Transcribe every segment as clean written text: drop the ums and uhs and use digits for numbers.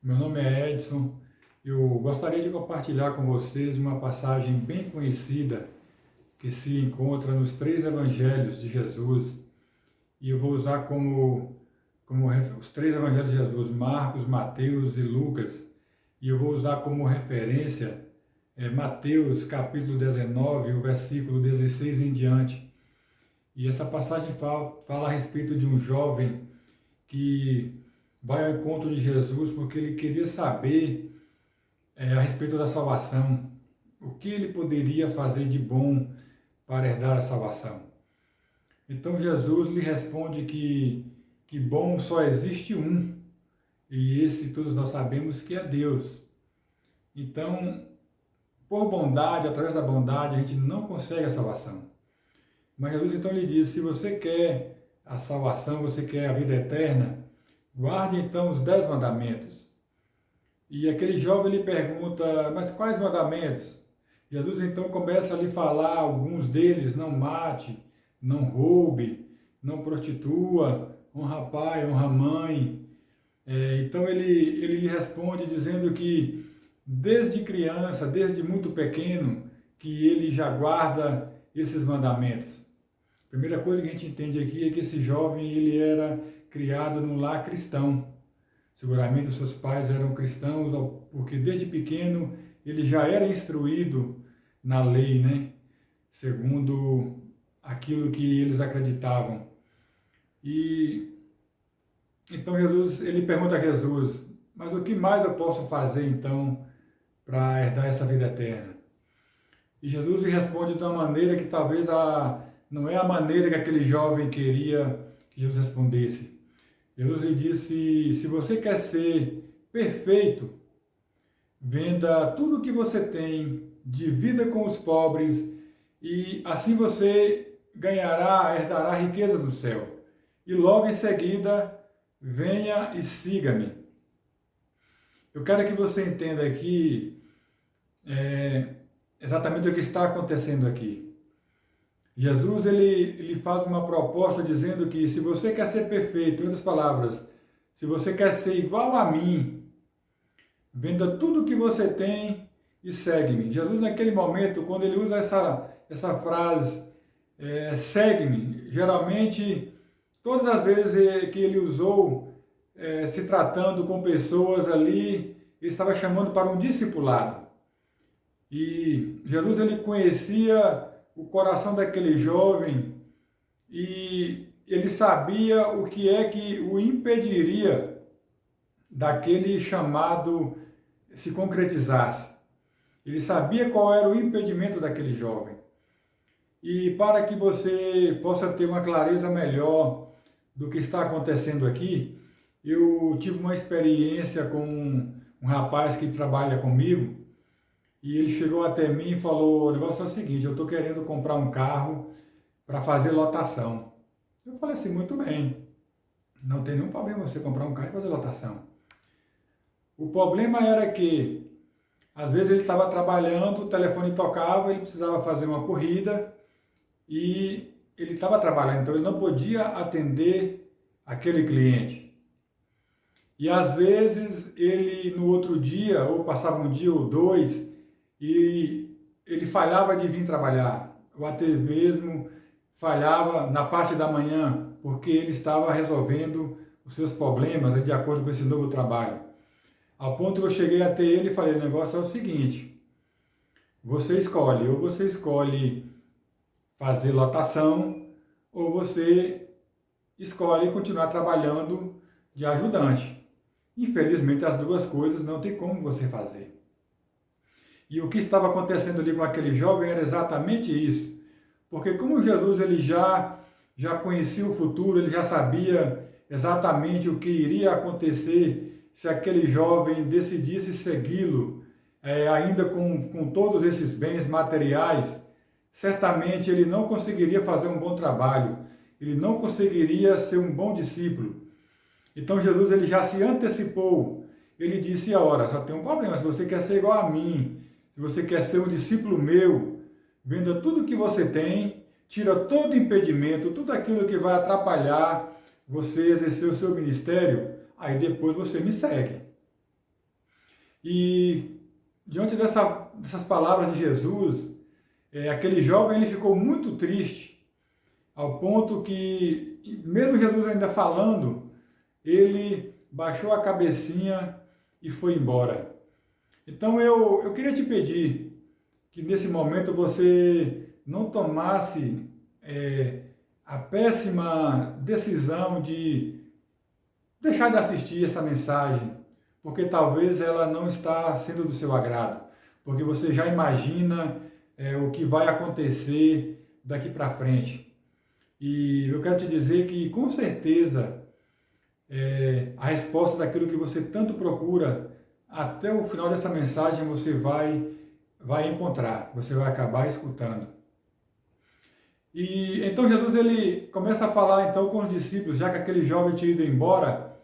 Meu nome é Edson. Eu gostaria de compartilhar com vocês uma passagem bem conhecida que se encontra nos três evangelhos de Jesus. E eu vou usar os três evangelhos de Jesus, Marcos, Mateus e Lucas. E eu vou usar como referência Mateus capítulo 19, o versículo 16 em diante. E essa passagem fala a respeito de um jovem que vai ao encontro de Jesus porque ele queria saber a respeito da salvação, o que ele poderia fazer de bom para herdar a salvação. Então Jesus lhe responde que bom só existe um, e esse todos nós sabemos que é Deus. Então, por bondade, através da bondade, a gente não consegue a salvação. Mas Jesus então lhe diz, se você quer a salvação, você quer a vida eterna, guarde então os 10 mandamentos. E aquele jovem lhe pergunta, mas quais mandamentos? Jesus então começa a lhe falar alguns deles, não mate, não roube, não prostitua, honra pai, honra mãe. Então ele lhe responde dizendo que desde criança, desde muito pequeno, que ele já guarda esses mandamentos. A primeira coisa que a gente entende aqui é que esse jovem ele era criado num lar cristão. Seguramente os seus pais eram cristãos, porque desde pequeno ele já era instruído na lei, né? Segundo aquilo que eles acreditavam. E então ele pergunta a Jesus, mas o que mais eu posso fazer então para herdar essa vida eterna? E Jesus lhe responde de uma maneira que talvez não é a maneira que aquele jovem queria que Jesus respondesse. Jesus lhe disse, se você quer ser perfeito, venda tudo o que você tem, divida com os pobres, e assim você herdará riquezas no céu. E logo em seguida, venha e siga-me. Eu quero que você entenda aqui exatamente o que está acontecendo aqui. Jesus ele faz uma proposta dizendo que se você quer ser perfeito, em outras palavras, se você quer ser igual a mim, venda tudo o que você tem e segue-me. Jesus naquele momento, quando ele usa essa frase, segue-me, geralmente, todas as vezes que ele usou, se tratando com pessoas ali, ele estava chamando para um discipulado. E Jesus ele conhecia o coração daquele jovem e ele sabia o que é que o impediria daquele chamado se concretizasse. Ele sabia qual era o impedimento daquele jovem. E para que você possa ter uma clareza melhor do que está acontecendo aqui, eu tive uma experiência com um rapaz que trabalha comigo. E ele chegou até mim e falou, o negócio é o seguinte, eu estou querendo comprar um carro para fazer lotação. Eu falei assim, muito bem, não tem nenhum problema você comprar um carro e fazer lotação. O problema era que, às vezes ele estava trabalhando, o telefone tocava, ele precisava fazer uma corrida e ele estava trabalhando, então ele não podia atender aquele cliente. E às vezes ele no outro dia, ou passava um dia ou dois, e ele falhava de vir trabalhar, ou até mesmo falhava na parte da manhã, porque ele estava resolvendo os seus problemas de acordo com esse novo trabalho. Ao ponto que eu cheguei até ele e falei, o negócio é o seguinte, você escolhe, ou você escolhe fazer lotação, ou você escolhe continuar trabalhando de ajudante. Infelizmente as duas coisas não tem como você fazer. E o que estava acontecendo ali com aquele jovem era exatamente isso. Porque como Jesus ele já conhecia o futuro, ele já sabia exatamente o que iria acontecer se aquele jovem decidisse segui-lo, ainda com todos esses bens materiais, certamente ele não conseguiria fazer um bom trabalho, ele não conseguiria ser um bom discípulo. Então Jesus ele já se antecipou, ele disse, ora, só tem um problema, se você quer ser igual a mim, se você quer ser um discípulo meu, venda tudo que você tem, tira todo impedimento, tudo aquilo que vai atrapalhar você exercer o seu ministério, aí depois você me segue. E diante dessas palavras de Jesus, aquele jovem ele ficou muito triste, ao ponto que, mesmo Jesus ainda falando, ele baixou a cabecinha e foi embora. Então eu queria te pedir que nesse momento você não tomasse a péssima decisão de deixar de assistir essa mensagem, porque talvez ela não está sendo do seu agrado, porque você já imagina o que vai acontecer daqui para frente. E eu quero te dizer que, com certeza, a resposta daquilo que você tanto procura, até o final dessa mensagem você vai encontrar, você vai acabar escutando. E então Jesus ele começa a falar então com os discípulos, já que aquele jovem tinha ido embora,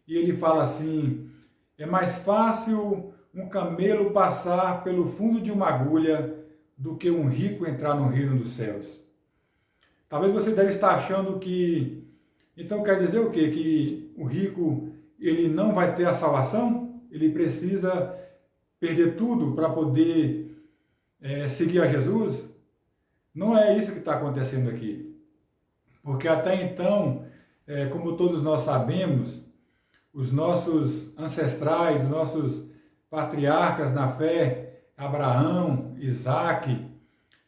e ele fala assim: é mais fácil um camelo passar pelo fundo de uma agulha do que um rico entrar no reino dos céus. Talvez você deve estar achando que, então quer dizer o quê? Que o rico ele não vai ter a salvação? Ele precisa perder tudo para poder seguir a Jesus? Não é isso que está acontecendo aqui. Porque até então, como todos nós sabemos, os nossos ancestrais, nossos patriarcas na fé, Abraão, Isaque,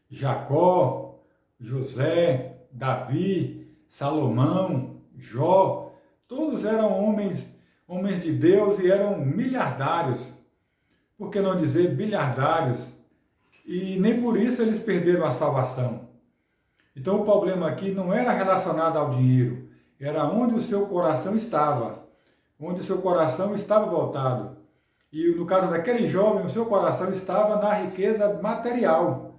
Jacó, José, Davi, Salomão, Jó, todos eram homens de Deus e eram miliardários, por que não dizer bilhardários, e nem por isso eles perderam a salvação. Então o problema aqui não era relacionado ao dinheiro, era onde o seu coração estava, onde o seu coração estava voltado. E no caso daquele jovem, o seu coração estava na riqueza material.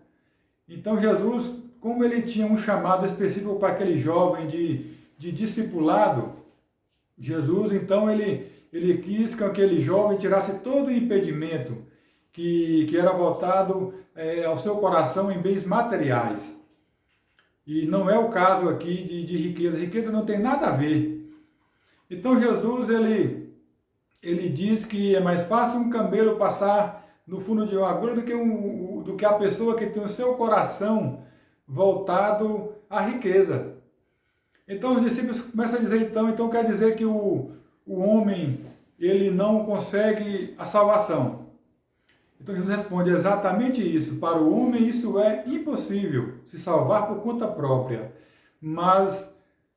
Então Jesus, como ele tinha um chamado específico para aquele jovem de discipulado, Jesus então ele quis que aquele jovem tirasse todo o impedimento que era voltado ao seu coração em bens materiais. E não é o caso aqui de riqueza. Riqueza não tem nada a ver. Então Jesus ele diz que é mais fácil um camelo passar no fundo de uma agulha do que a pessoa que tem o seu coração voltado à riqueza. Então os discípulos começam a dizer, então quer dizer que o homem ele não consegue a salvação. Então Jesus responde exatamente isso. Para o homem isso é impossível, se salvar por conta própria, mas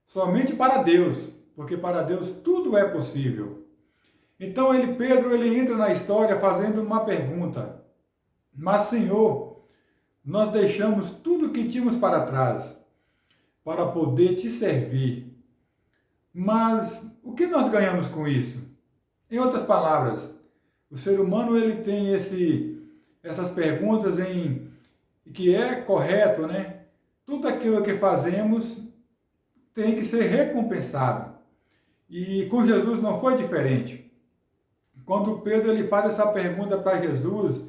somente para Deus, porque para Deus tudo é possível. Então Pedro entra na história fazendo uma pergunta: mas Senhor, nós deixamos tudo que tínhamos para trás para poder te servir. Mas o que nós ganhamos com isso? Em outras palavras, o ser humano ele tem essas perguntas que é correto, né? Tudo aquilo que fazemos tem que ser recompensado. E com Jesus não foi diferente. Quando Pedro ele faz essa pergunta para Jesus,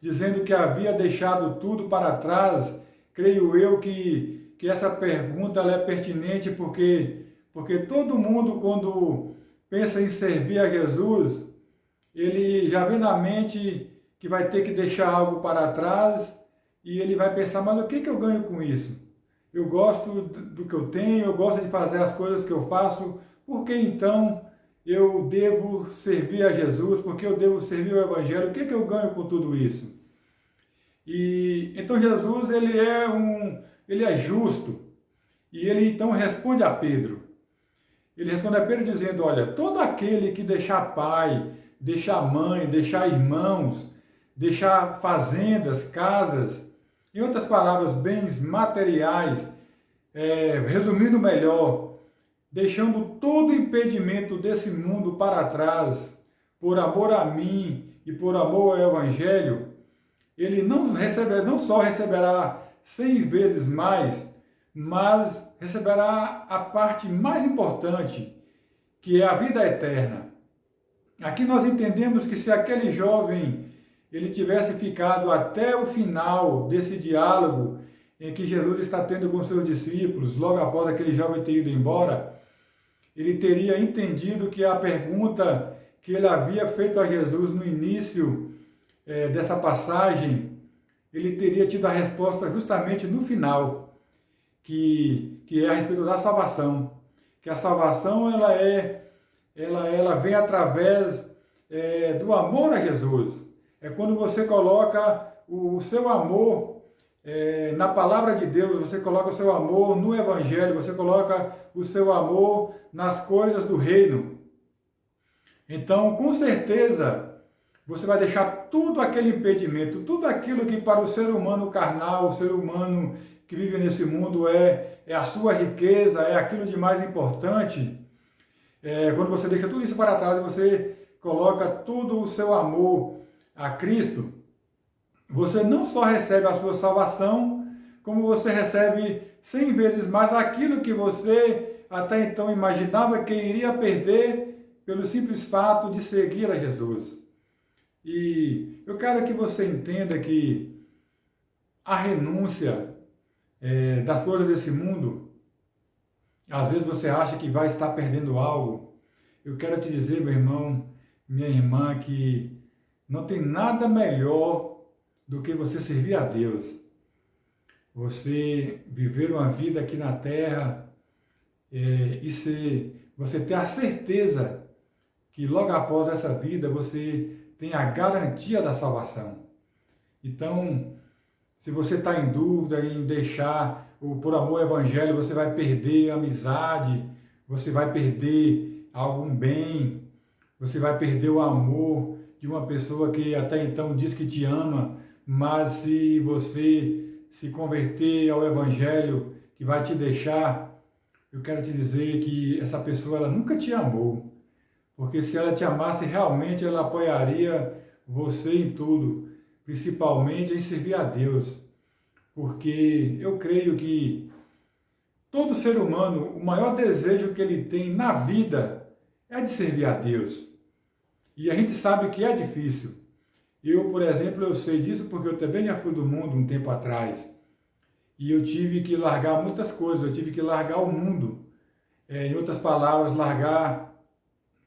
dizendo que havia deixado tudo para trás, creio eu que essa pergunta ela é pertinente porque todo mundo, quando pensa em servir a Jesus, ele já vem na mente que vai ter que deixar algo para trás e ele vai pensar, mas o que eu ganho com isso? Eu gosto do que eu tenho, eu gosto de fazer as coisas que eu faço, por que então eu devo servir a Jesus? Por que eu devo servir o Evangelho? O que eu ganho com tudo isso? E então Jesus ele é justo e ele então responde a Pedro. Ele responde a Pedro dizendo, olha, todo aquele que deixar pai, deixar mãe, deixar irmãos, deixar fazendas, casas, em outras palavras, bens materiais, resumindo melhor, deixando todo impedimento desse mundo para trás, por amor a mim e por amor ao Evangelho, ele não só receberá 100 vezes mais, mas receberá a parte mais importante, que é a vida eterna. Aqui nós entendemos que se aquele jovem ele tivesse ficado até o final desse diálogo em que Jesus está tendo com seus discípulos, logo após aquele jovem ter ido embora, ele teria entendido que a pergunta que ele havia feito a Jesus no início dessa passagem, ele teria tido a resposta justamente no final, que é a respeito da salvação. Que a salvação ela vem através do amor a Jesus. É quando você coloca o seu amor na palavra de Deus, você coloca o seu amor no Evangelho, você coloca o seu amor nas coisas do reino. Então, com certeza, você vai deixar tudo aquele impedimento, tudo aquilo que para o ser humano carnal, o ser humano que vive nesse mundo é a sua riqueza, é aquilo de mais importante. Quando você deixa tudo isso para trás e você coloca todo o seu amor a Cristo, você não só recebe a sua salvação, como você recebe 100 vezes mais aquilo que você até então imaginava que iria perder pelo simples fato de seguir a Jesus. E eu quero que você entenda que a renúncia das coisas desse mundo, às vezes você acha que vai estar perdendo algo. Eu quero te dizer, meu irmão, minha irmã, que não tem nada melhor do que você servir a Deus. Você viver uma vida aqui na terra você ter a certeza que logo após essa vida você tem a garantia da salvação. Então, se você está em dúvida em deixar por amor ao Evangelho, você vai perder a amizade, você vai perder algum bem, você vai perder o amor de uma pessoa que até então diz que te ama, mas se você se converter ao Evangelho, que vai te deixar, eu quero te dizer que essa pessoa ela nunca te amou. Porque se ela te amasse realmente, ela apoiaria você em tudo, principalmente em servir a Deus. Porque eu creio que todo ser humano, o maior desejo que ele tem na vida é de servir a Deus. E a gente sabe que é difícil. Eu, por exemplo, eu sei disso porque eu também já fui do mundo um tempo atrás. E eu tive que largar muitas coisas, eu tive que largar o mundo. Em outras palavras, largar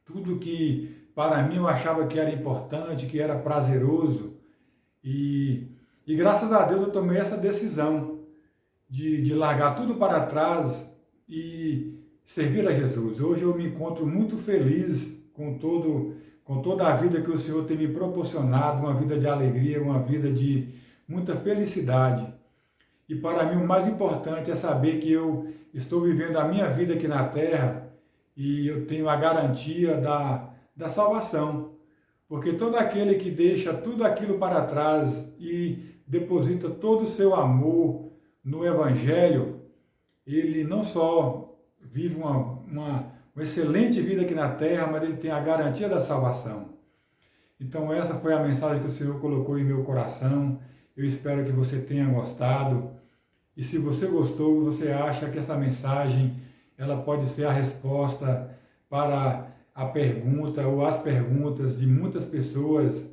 tudo que para mim eu achava que era importante, que era prazeroso. E graças a Deus eu tomei essa decisão de largar tudo para trás e servir a Jesus. Hoje eu me encontro muito feliz com toda a vida que o Senhor tem me proporcionado, uma vida de alegria, uma vida de muita felicidade. E para mim o mais importante é saber que eu estou vivendo a minha vida aqui na terra e eu tenho a garantia da salvação. Porque todo aquele que deixa tudo aquilo para trás e deposita todo o seu amor no Evangelho, ele não só vive uma excelente vida aqui na terra, mas ele tem a garantia da salvação. Então essa foi a mensagem que o Senhor colocou em meu coração. Eu espero que você tenha gostado. E se você gostou, você acha que essa mensagem ela pode ser a resposta para a pergunta ou as perguntas de muitas pessoas,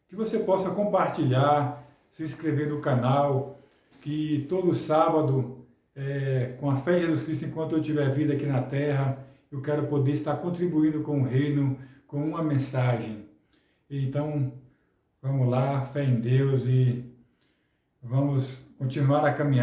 que você possa compartilhar, se inscrever no canal, que todo sábado, com a fé em Jesus Cristo, enquanto eu tiver vida aqui na terra, eu quero poder estar contribuindo com o reino, com uma mensagem. Então, vamos lá, fé em Deus e vamos continuar a caminhar